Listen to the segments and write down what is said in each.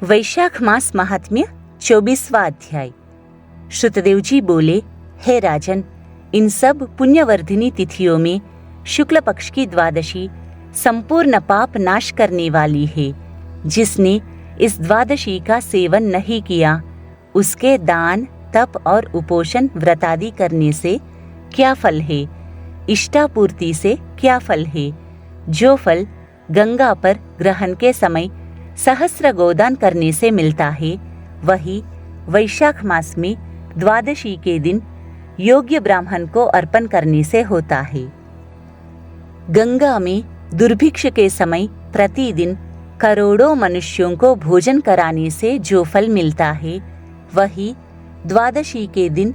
वैशाख मास महात्म्य 24वां अध्याय। श्रुतदेव जी बोले, हे राजन, इन सब पुण्यवर्धिनी तिथियों में शुक्ल पक्ष की द्वादशी संपूर्ण पाप नाश करने वाली है। जिसने इस द्वादशी का सेवन नहीं किया, उसके दान, तप और उपोषण व्रतादि करने से क्या फल है? इष्टापूर्ति से क्या फल है? जो फल गंगा पर ग्रहण के समय सहस्र गोदान करने से मिलता है, वही वैशाख मास में द्वादशी के दिन योग्य ब्राह्मण को अर्पण करने से होता है। गंगा में दुर्भिक्ष के समय प्रतिदिन करोड़ों मनुष्यों को भोजन कराने से जो फल मिलता है, वही द्वादशी के दिन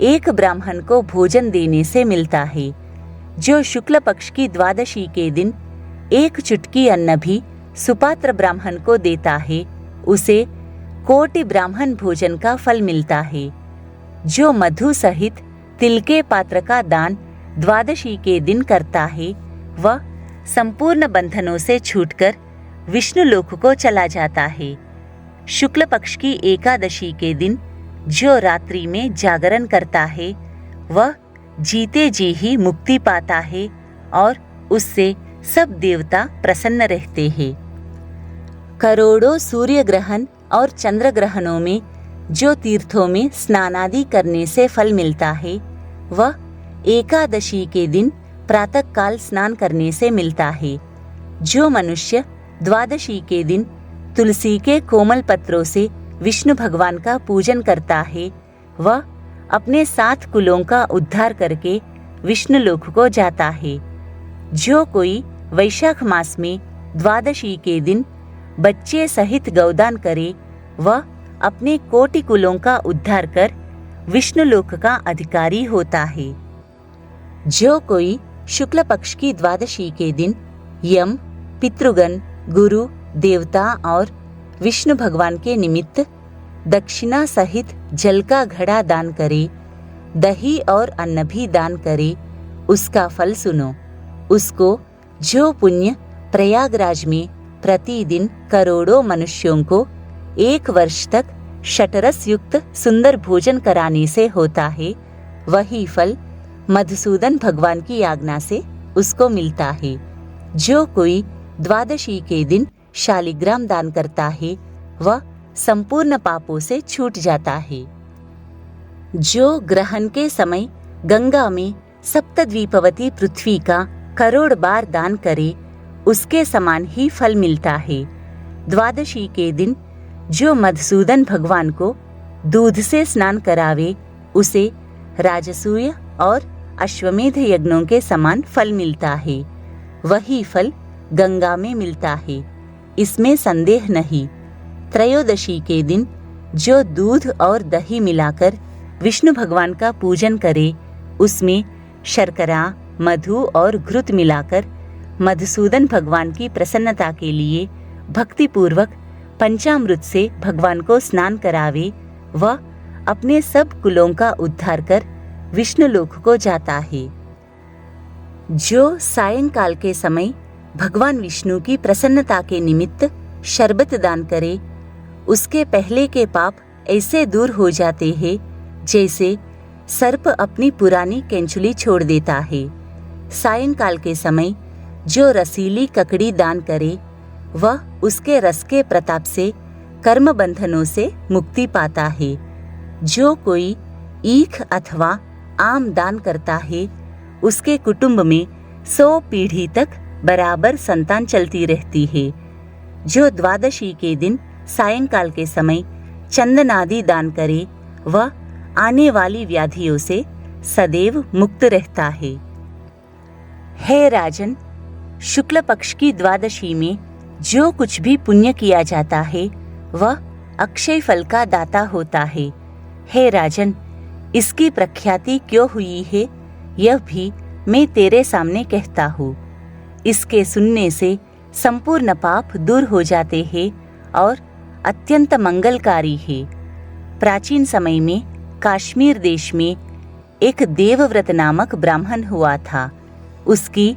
एक ब्राह्मण को भोजन देने से मिलता है। जो शुक्ल पक्ष की द्वादशी के दिन एक चुटकी अन्न भी सुपात्र ब्राह्मण को देता है, उसे कोटि ब्राह्मण भोजन का फल मिलता है। जो मधु सहित तिल के पात्र का दान द्वादशी के दिन करता है, वह संपूर्ण बंधनों से छूटकर विष्णु लोक को चला जाता है। शुक्ल पक्ष की एकादशी के दिन जो रात्रि में जागरण करता है, वह जीते जी ही मुक्ति पाता है और उससे सब देवता प्रसन्न रहते हैं। करोड़ों सूर्य ग्रहण और चंद्र ग्रहणों में जो तीर्थों में स्नानादि करने से फल मिलता है, वह एकादशी के दिन प्रातः काल स्नान करने से मिलता है। जो मनुष्य द्वादशी के दिन तुलसी के कोमल पत्रों से विष्णु भगवान का पूजन करता है, वह अपने 7 कुलों का उद्धार करके विष्णु लोक को जाता है। जो कोई वैशाख मास में द्वादशी के दिन बच्चे सहित गौदान करे, वह अपने कोटि कुलों का उद्धार कर विष्णु लोक का अधिकारी होता है। जो कोई शुक्ल पक्ष की द्वादशी के दिन यम, पितृगण, गुरु, देवता और विष्णु भगवान के निमित्त दक्षिणा सहित जल का घड़ा दान करे, दही और अन्न भी दान करे, उसका फल सुनो। उसको जो पुण्य प्रयागराज में प्रतिदिन करोड़ों मनुष्यों को 1 वर्ष तक शतरस युक्त सुंदर भोजन कराने से होता है, वही फल मधुसूदन भगवान की आज्ञा से उसको मिलता है। जो कोई द्वादशी के दिन शालिग्राम दान करता है, वह संपूर्ण पापों से छूट जाता है। जो ग्रहण के समय गंगा में सप्तद्वीपवती पृथ्वी का करोड़ बार दान करे, उसके समान ही फल मिलता है। द्वादशी के दिन जो मधुसूदन भगवान को दूध से स्नान करावे, उसे राजसूय और अश्वमेध यज्ञों के समान फल मिलता है। वही फल गंगा में मिलता है, इसमें संदेह नहीं। त्रयोदशी के दिन जो दूध और दही मिलाकर विष्णु भगवान का पूजन करे, उसमें शर्करा, मधु और घृत मिलाकर मधुसूदन भगवान की प्रसन्नता के लिए भक्तिपूर्वक पंचामृत से भगवान को स्नान करावे, वह अपने सब कुलों का उद्धार कर विष्णु लोक को जाता है। जो सायंकाल के समय भगवान विष्णु की प्रसन्नता के निमित्त शरबत दान करे, उसके पहले के पाप ऐसे दूर हो जाते हैं जैसे सर्प अपनी पुरानी केंचुली छोड़ देता है। सायंकाल के समय जो रसीली ककड़ी दान करे, वह उसके रस के प्रताप से कर्म बंधनों से मुक्ति पाता है। जो कोई ईख अथवा आम दान करता है, उसके कुटुंब में 100 पीढ़ी तक बराबर संतान चलती रहती है। जो द्वादशी के दिन सायंकाल के समय चंदन आदि दान करे, वह आने वाली व्याधियों से सदैव मुक्त रहता है। हे राजन, शुक्ल पक्ष की द्वादशी में जो कुछ भी पुण्य किया जाता है, वह अक्षय फल का दाता होता है। हे राजन, इसकी प्रख्याति क्यों हुई है, यह भी मैं तेरे सामने कहता हूँ। इसके सुनने से संपूर्ण पाप दूर हो जाते हैं और अत्यंत मंगलकारी है। प्राचीन समय में काश्मीर देश में एक देवव्रत नामक ब्राह्मण हुआ था। उसकी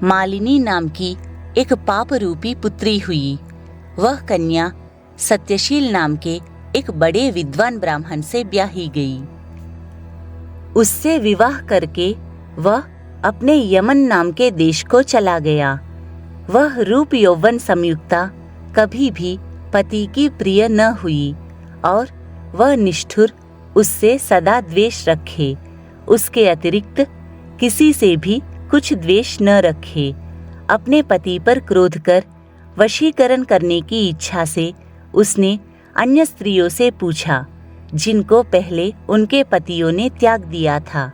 मालिनी नाम की एक पाप रूपी पुत्री हुई। वह कन्या सत्यशील नाम के एक बड़े विद्वान ब्राह्मण से ब्याही गई। उससे विवाह करके वह अपने यमन नाम के देश को चला गया। वह रूप यौवन संयुक्ता कभी भी पति की प्रिय न हुई और वह निष्ठुर उससे सदा द्वेष रखे। उसके अतिरिक्त किसी से भी कुछ द्वेष न रखे। अपने पति पर क्रोध कर वशीकरण करने की इच्छा से उसने अन्य स्त्रियों से पूछा, जिनको पहले उनके पतियों ने त्याग दिया था।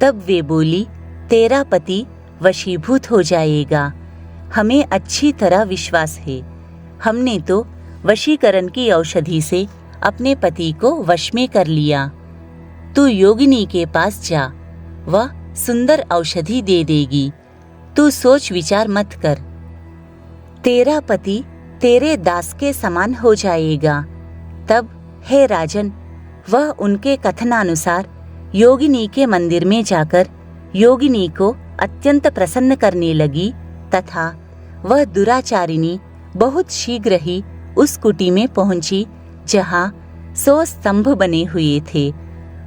तब वे बोली, तेरा पति वशीभूत हो जाएगा, हमें अच्छी तरह विश्वास है। हमने तो वशीकरण की औषधि से अपने पति को वश में कर लिया। तू योगिनी के पास जा, वह सुंदर औषधि दे देगी। तू सोच विचार मत कर। तेरा पति तेरे दास के समान हो जाएगा। तब हे राजन, वह उनके कथनानुसार योगिनी के मंदिर में जाकर योगिनी को अत्यंत प्रसन्न करने लगी तथा वह दुराचारिणी बहुत शीघ्र ही उस कुटी में पहुंची जहां 100 स्तंभ बने हुए थे।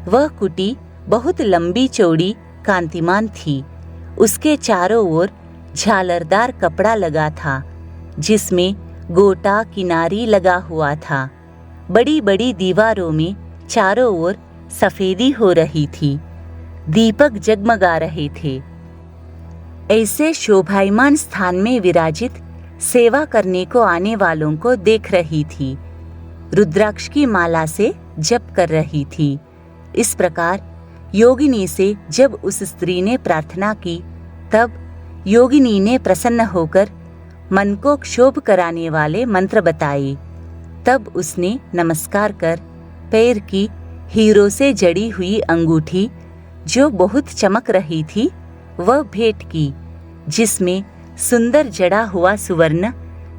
वह कुटी बहुत लंबी चौड़ी कांतिमान थी। उसके चारों ओर झालरदार कपड़ा लगा था, जिसमें गोटा किनारी लगा हुआ था। बड़ी बड़ी दीवारों में चारों ओर सफेदी हो रही थी। दीपक जगमगा रहे थे। ऐसे शोभायमान स्थान में विराजित सेवा करने को आने वालों को देख रही थी। रुद्राक्ष की माला से जप कर रही थी। इस प्रकार योगिनी से जब उस स्त्री ने प्रार्थना की, तब योगिनी ने प्रसन्न होकर मन को क्षोभ कराने वाले मंत्र बताए। तब उसने नमस्कार कर पैर की हीरों से जड़ी हुई अंगूठी, जो बहुत चमक रही थी, वह भेंट की, जिसमें सुंदर जड़ा हुआ सुवर्ण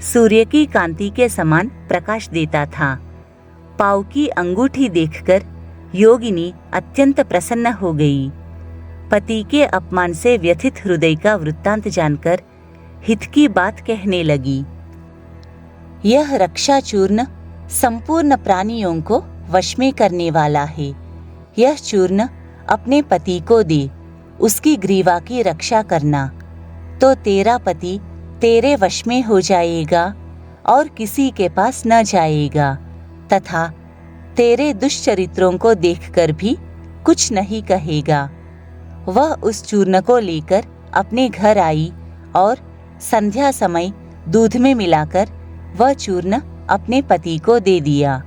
सूर्य की कांति के समान प्रकाश देता था। पाँव की अंगूठी देखकर योगिनी अत्यंत प्रसन्न हो गई। पति के अपमान से व्यथित हृदय का वृत्तांत जानकर हित की बात कहने लगी। यह रक्षा चूर्ण संपूर्ण प्राणियों को वश में करने वाला है। यह चूर्ण अपने पति को दे, उसकी ग्रीवा की रक्षा करना, तो तेरा पति तेरे वश में हो जाएगा और किसी के पास न जाएगा तथा तेरे दुष्चरित्रों को देखकर भी कुछ नहीं कहेगा। वह उस चूर्ण को लेकर अपने घर आई और संध्या समय दूध में मिलाकर वह चूर्ण अपने पति को दे दिया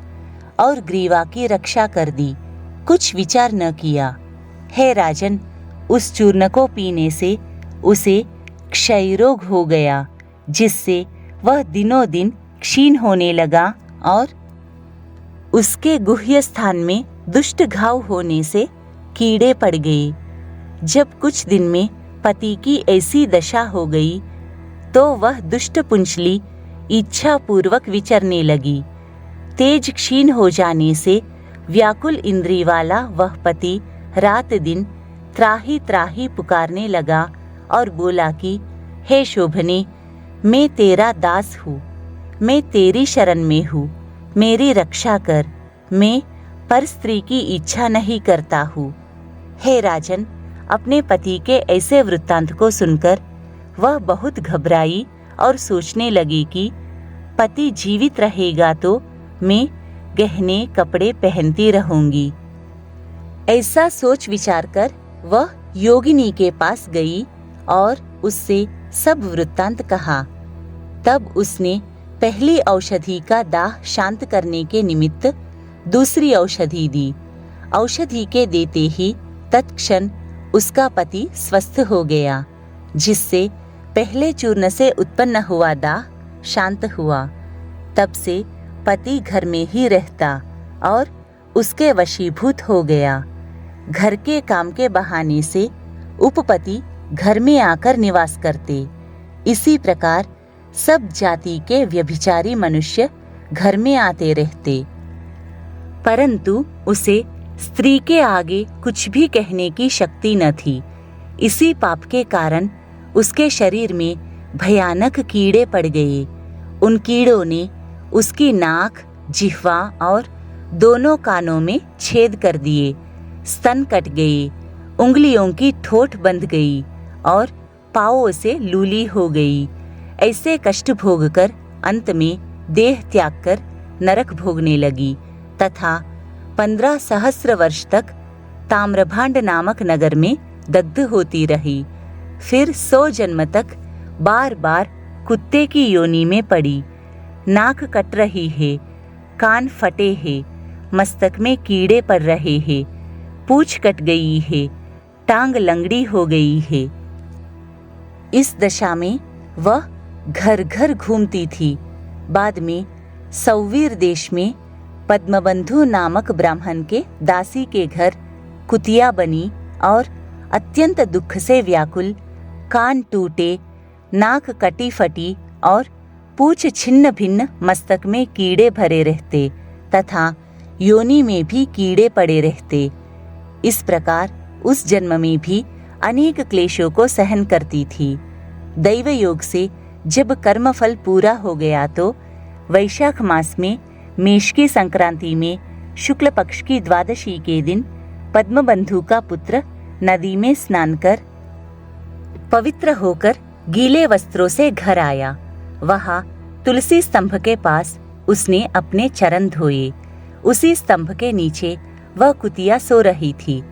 और ग्रीवा की रक्षा कर दी। कुछ विचार न किया। हे राजन, उस चूर्ण को पीने से उसे क्षय रोग हो गया, जिससे वह दिनों दिन क्षीण होने लगा और उसके गुह्य स्थान में दुष्ट घाव होने से कीड़े पड़ गए। जब कुछ दिन में पति की ऐसी दशा हो गई, तो वह दुष्ट पुंचली इच्छा पूर्वक विचरने लगी। तेज क्षीण हो जाने से व्याकुल इंद्री वाला वह पति रात दिन त्राही त्राही पुकारने लगा और बोला कि हे शोभने, मैं तेरा दास हूँ, मैं तेरी शरण में हूँ, मेरी रक्षा कर, मैं पर स्त्री की इच्छा नहीं करता हूँ। हे राजन, अपने पति के ऐसे वृत्तांत को सुनकर वह बहुत घबराई और सोचने लगी कि पति जीवित रहेगा तो मैं गहने कपड़े पहनती रहूंगी। ऐसा सोच विचार कर वह योगिनी के पास गई और उससे सब वृत्तांत कहा। तब उसने पहली औषधि का दाह शांत करने के निमित्त दूसरी औषधि दी। औषधि के देते ही तत्क्षण उसका पति स्वस्थ हो गया, जिससे पहले चूर्ण से उत्पन्न हुआ दाह शांत हुआ। तब से पति घर में ही रहता और उसके वशीभूत हो गया। घर के काम के बहाने से उपपति घर में आकर निवास करते। इसी प्रकार सब जाति के व्यभिचारी मनुष्य घर में आते रहते, परंतु उसे स्त्री के आगे कुछ भी कहने की शक्ति न थी। इसी पाप के कारण उसके शरीर में भयानक कीड़े पड़ गए। उन कीड़ों ने उसकी नाक, जिह्वा और दोनों कानों में छेद कर दिए। स्तन कट गए, उंगलियों की ठोंठ बंध गई और पांवों से लूली हो गई। ऐसे कष्ट भोगकर अंत में देह त्याग कर नरक भोगने लगी तथा 15 सहस्र वर्ष तक ताम्रभांड नामक नगर में दग्ध होती रही। फिर 100 जन्म तक बार बार कुत्ते की योनि में पड़ी। नाक कट रही है, कान फटे हैं, मस्तक में कीड़े पड़ रहे हैं, पूंछ कट गई है, टांग लंगड़ी हो गई है। इस दशा में वह घर घर घूमती थी। बाद में सौवीर देश में पद्मबंधु नामक ब्राह्मण के दासी के घर कुतिया बनी और अत्यंत दुख से व्याकुल, कान टूटे, नाक कटी फटी और पूंछ छिन्न भिन्न, मस्तक में कीड़े भरे रहते तथा योनि में भी कीड़े पड़े रहते। इस प्रकार उस जन्म में भी अनेक क्लेशों को सहन करती थी। दैव योग से जब कर्मफल पूरा हो गया तो वैशाख मास में मेष की संक्रांति में शुक्ल पक्ष की द्वादशी के दिन पद्मबंधु का पुत्र नदी में स्नान कर पवित्र होकर गीले वस्त्रों से घर आया। वहां तुलसी स्तंभ के पास उसने अपने चरण धोए। उसी स्तंभ के नीचे वह कुतिया सो रही थी।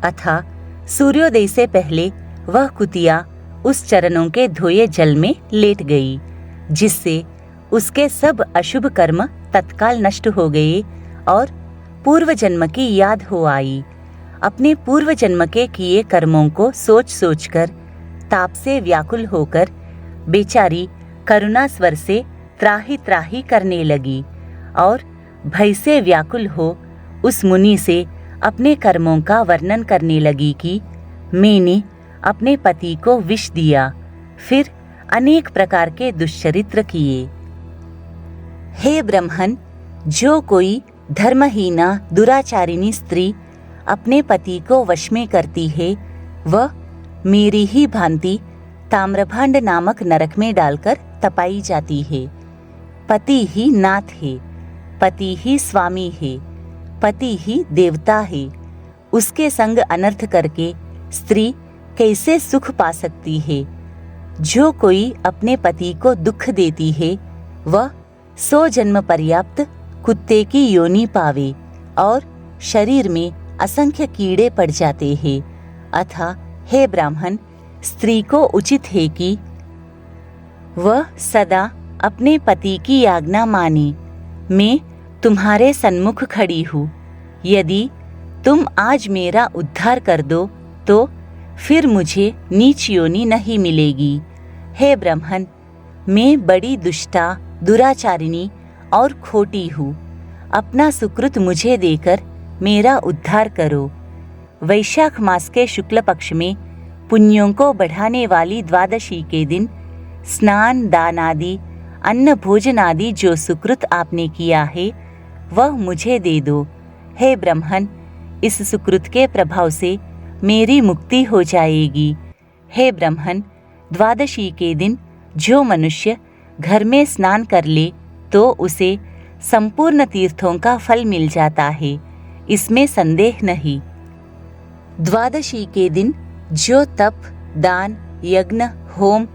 अतः सूर्योदय से पहले वह कुतिया उस चरणों के धोए जल में लेट गई, जिससे उसके सब अशुभ कर्म तत्काल नष्ट हो गए और पूर्व जन्म की याद हो आई। अपने पूर्व जन्म के किए कर्मों को सोच सोचकर ताप से व्याकुल होकर बेचारी करुणा स्वर से त्राही त्राही करने लगी और भय से व्याकुल हो उस मुनि से अपने कर्मों का वर्णन करने लगी कि मैंने अपने पति को विष दिया, फिर अनेक प्रकार के दुष्चरित्र किए। हे ब्रह्मन, जो कोई धर्महीना दुराचारिणी स्त्री अपने पति को वश में करती है, वह मेरी ही भांति ताम्रभांड नामक नरक में डालकर तपाई जाती है। पति ही नाथ है, पति ही स्वामी है, पति ही देवता है। उसके संग अनर्थ करके स्त्री कैसे सुख पा सकती है? जो कोई अपने पति को दुख देती है, वह 100 जन्म पर्याप्त कुत्ते की योनि पावे और शरीर में असंख्य कीड़े पड़ जाते हैं। अतः हे ब्राह्मण, स्त्री को उचित है कि वह सदा अपने पति की आज्ञा माने। मैं तुम्हारे सन्मुख खड़ी हूँ। यदि तुम आज मेरा उद्धार कर दो तो फिर मुझे नीच योनि नहीं मिलेगी। हे ब्राह्मण, मैं बड़ी दुष्टा, दुराचारिणी और खोटी हूँ। अपना सुकृत मुझे देकर मेरा उद्धार करो। वैशाख मास के शुक्ल पक्ष में पुण्यों को बढ़ाने वाली द्वादशी के दिन स्नान, दान आदि, अन्न भोजन आदि जो सुकृत आपने किया है वह मुझे दे दो। हे ब्राह्मण, इस सुकृत के प्रभाव से मेरी मुक्ति हो जाएगी। हे ब्राह्मण, द्वादशी के दिन जो मनुष्य घर में स्नान कर ले तो उसे संपूर्ण तीर्थों का फल मिल जाता है, इसमें संदेह नहीं। द्वादशी के दिन जो तप, दान, यज्ञ, होम,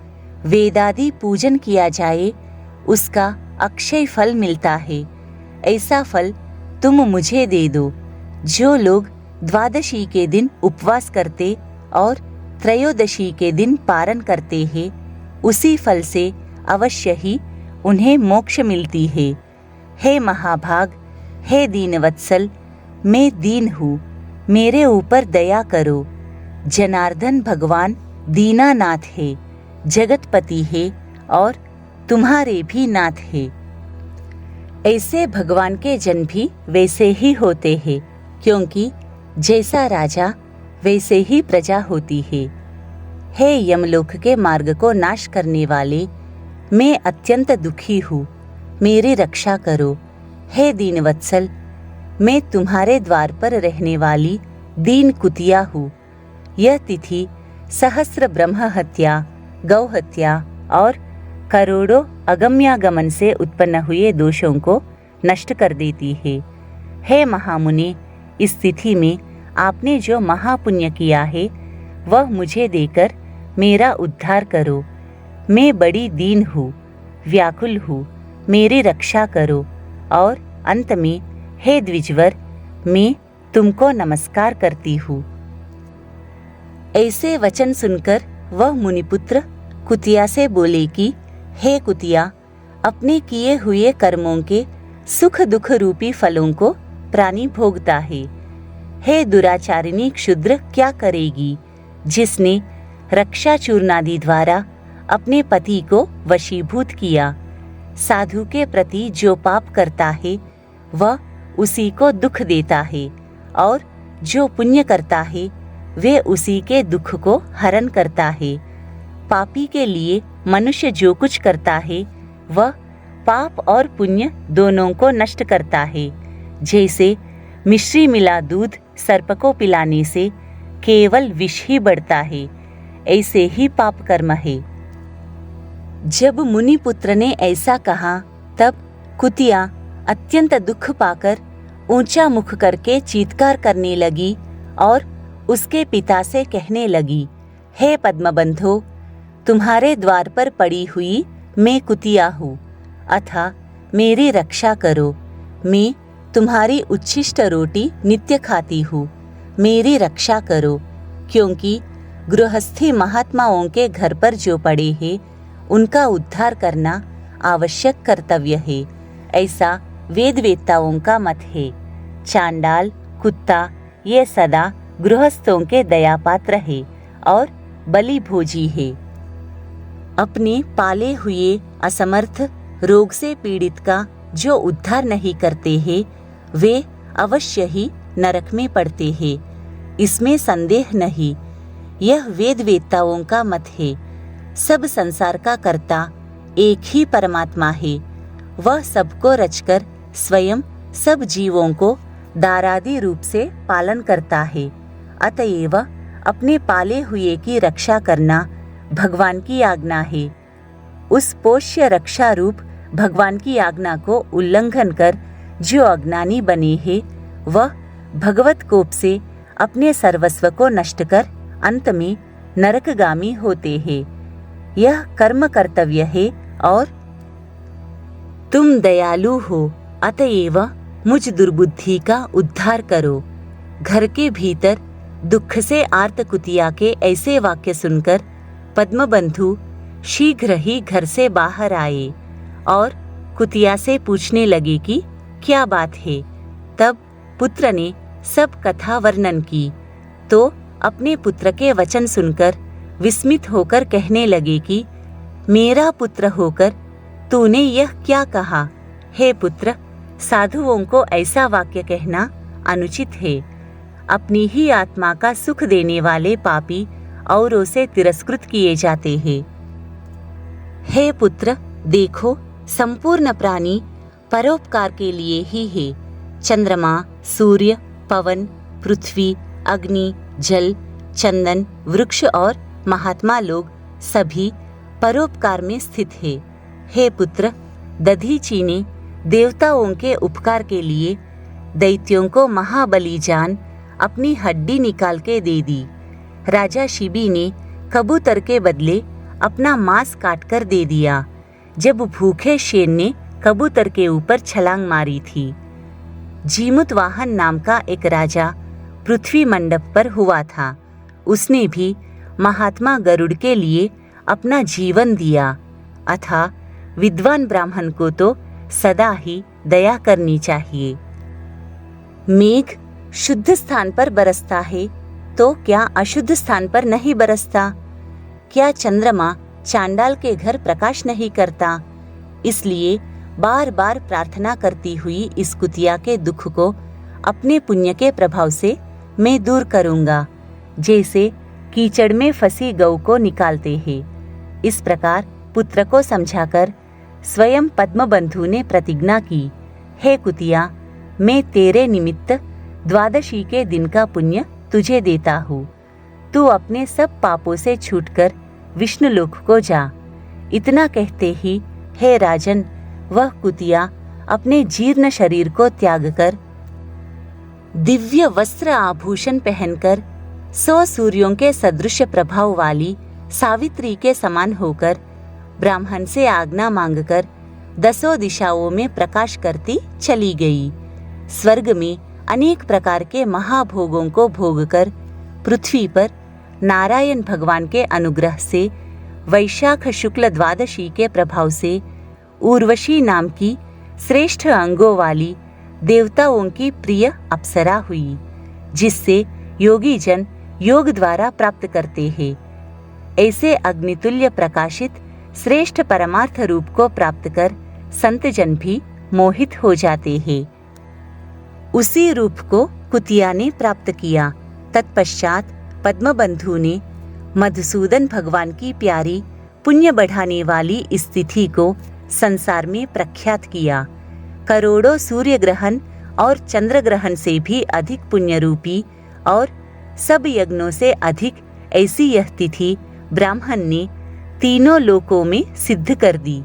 वेदादि पूजन किया जाए उसका अक्षय फल मिलता है। ऐसा फल तुम मुझे दे दो। जो लोग द्वादशी के दिन उपवास करते और त्रयोदशी के दिन पारण करते हैं, उसी फल से अवश्य ही उन्हें मोक्ष मिलती है। हे महाभाग, हे दीनवत्सल, मैं दीन हूँ, मेरे ऊपर दया करो। जनार्दन भगवान दीनानाथ है, जगतपति है और तुम्हारे भी नाथ है। ऐसे भगवान के जन भी वैसे ही होते हैं, क्योंकि जैसा राजा वैसे ही प्रजा होती है। हे यमलोक के मार्ग को नाश करने वाले, मैं अत्यंत दुखी हूँ, मेरी रक्षा करो। हे दीनवत्सल, मैं तुम्हारे द्वार पर रहने वाली दीन कुतिया हूँ। यह तिथि सहस्र ब्रह्म हत्या, गौ हत्या और करोड़ों अगम्यागमन से उत्पन्न हुए दोषों को नष्ट कर देती है। हे महामुनि, इस स्थिति में आपने जो महापुण्य किया है वह मुझे देकर मेरा उद्धार करो। मैं बड़ी दीन हूँ, व्याकुल हूँ, मेरी रक्षा करो। और अंत में हे द्विजवर, मैं तुमको नमस्कार करती हूँ। ऐसे वचन सुनकर वह मुनिपुत्र कुतिया से बोले कि हे कुतिया, अपने किए हुए कर्मों के सुख दुख रूपी फलों को प्राणी भोगता है। हे दुराचारिणी क्षुद्र, क्या करेगी जिसने रक्षा चूर्णादि द्वारा अपने पति को वशीभूत किया। साधु के प्रति जो पाप करता है वह उसी को दुख देता है, और जो पुण्य करता है वे उसी के दुख को हरण करता है। पापी के लिए मनुष्य जो कुछ करता है वह पाप और पुण्य दोनों को नष्ट करता है। जैसे मिश्री मिला दूध सर्प को पिलाने से केवल विष ही बढ़ता है, ऐसे ही पाप कर्म है। जब मुनिपुत्र ने ऐसा कहा तब कुतिया अत्यंत दुख पाकर ऊंचा मुख करके चीत्कार करने लगी और उसके पिता से कहने लगी, हे पद्मबंधो, तुम्हारे द्वार पर पड़ी हुई मैं कुतिया हूँ, अतः मेरी रक्षा करो। मैं तुम्हारी उच्छिष्ट रोटी नित्य खाती हूँ, मेरी रक्षा करो। क्योंकि गृहस्थी महात्माओं के घर पर जो पड़े हैं उनका उद्धार करना आवश्यक कर्तव्य है, ऐसा वेद वेत्ताओं का मत है। चांडाल कुत्ता ये सदा गृहस्थों के दयापात्र है और बलि भोजी है। अपने पाले हुए असमर्थ रोग से पीड़ित का जो उद्धार नहीं करते हैं वे अवश्य ही नरक में पड़ते हैं, इसमें संदेह नहीं। यह वेद वेत्ताओं का मत है। सब संसार का कर्ता एक ही परमात्मा है। वह सबको रचकर स्वयं सब जीवों को दारादि रूप से पालन करता है। अतएव अपने पाले हुए की रक्षा करना भगवान की आज्ञा है। उस पोष्य रक्षा रूप भगवान की आज्ञा को उल्लंघन कर जो अज्ञानी बने हैं वह भगवत कोप से अपने सर्वस्व को नष्ट कर अंत में नरकगामी होते हैं। यह कर्म कर्तव्य है और तुम दयालु हो, अतएव मुझ दुर्बुद्धि का उद्धार करो। घर के भीतर दुख से आर्त कुतिया के ऐसे वाक्य सुनकर पद्मबंधु शीघ्र ही घर से बाहर आए और कुतिया से पूछने लगे कि क्या बात है। तब पुत्र ने सब कथा वर्णन की तो अपने पुत्र के वचन सुनकर विस्मित होकर कहने लगे कि मेरा पुत्र होकर तूने यह क्या कहा। हे पुत्र, साधुओं को ऐसा वाक्य कहना अनुचित है। अपनी ही आत्मा का सुख देने वाले पापी औरों से तिरस्कृत किए जाते हैं। हे पुत्र, देखो, संपूर्ण प्राणी परोपकार के लिए ही है। चंद्रमा, सूर्य, पवन, पृथ्वी, अग्नि, जल, चंदन, वृक्ष और महात्मा लोग सभी परोपकार में स्थित है। हे पुत्र, दधीची ने देवताओं के उपकार के लिए दैत्यों को महाबली जान अपनी हड्डी निकाल के दे दी। राजा शिबी ने कबूतर के बदले अपना मांस काटकर दे दिया जब भूखे शेर ने कबूतर के ऊपर छलांग मारी थी। जीमुतवाहन नाम का एक राजा पृथ्वी मंडप पर हुआ था। उसने भी महात्मा गरुड़ के लिए अपना जीवन दिया। अतः विद्वान ब्राह्मण को तो सदा ही दया करनी चाहिए। मेघ शुद्ध स्थान पर बरसता है तो क्या अशुद्ध स्थान पर नहीं बरसता? क्या चंद्रमा चांडाल के घर प्रकाश नहीं करता? इसलिए बार बार प्रार्थना करती हुई इस कुतिया के दुख को अपने पुण्य के प्रभाव से मैं दूर करूंगा, जैसे कीचड़ में फंसी गऊ को निकालते हैं। इस प्रकार पुत्र को समझाकर स्वयं पद्मबंधु ने प्रतिज्ञा की, हे कुतिया, मैं तेरे निमित्त द्वादशी के दिन का पुण्य तुझे देता हूँ। तू अपने सब पापों से छूटकर विष्णुलोक को जा। इतना कहते ही हे राजन, वह कुतिया अपने जीर्ण शरीर को त्याग कर दिव्य वस्त्र आभूषण पहनकर 100 सूर्यों के सदृश प्रभाव वाली सावित्री के समान होकर ब्राह्मण से आज्ञा मांगकर 10 दिशाओं में प्रकाश करती चली गई। स्वर्ग में अनेक प्रकार के महाभोगों को भोगकर पृथ्वी पर नारायण भगवान के अनुग्रह से वैशाख शुक्ल द्वादशी के प्रभाव से उर्वशी नाम की श्रेष्ठ अंगों वाली देवताओं की प्रिय अप्सरा हुई, जिससे योगी जन योग द्वारा प्राप्त करते हैं। ऐसे अग्नितुल्य प्रकाशित श्रेष्ठ परमार्थ रूप को प्राप्त कर संत जन भी मोहित हो जाते हैं। उसी रूप को कुतिया ने प्राप्त किया। तत्पश्चात पद्मबंधु ने मधुसूदन भगवान की प्यारी पुण्य बढ़ाने वाली स्थिति को संसार में प्रख्यात किया। करोड़ों सूर्य ग्रहण और चंद्र ग्रहण से भी अधिक पुण्य रूपी और सब यज्ञों से अधिक ऐसी यह तिथि ब्राह्मण ने तीनों लोकों में सिद्ध कर दी।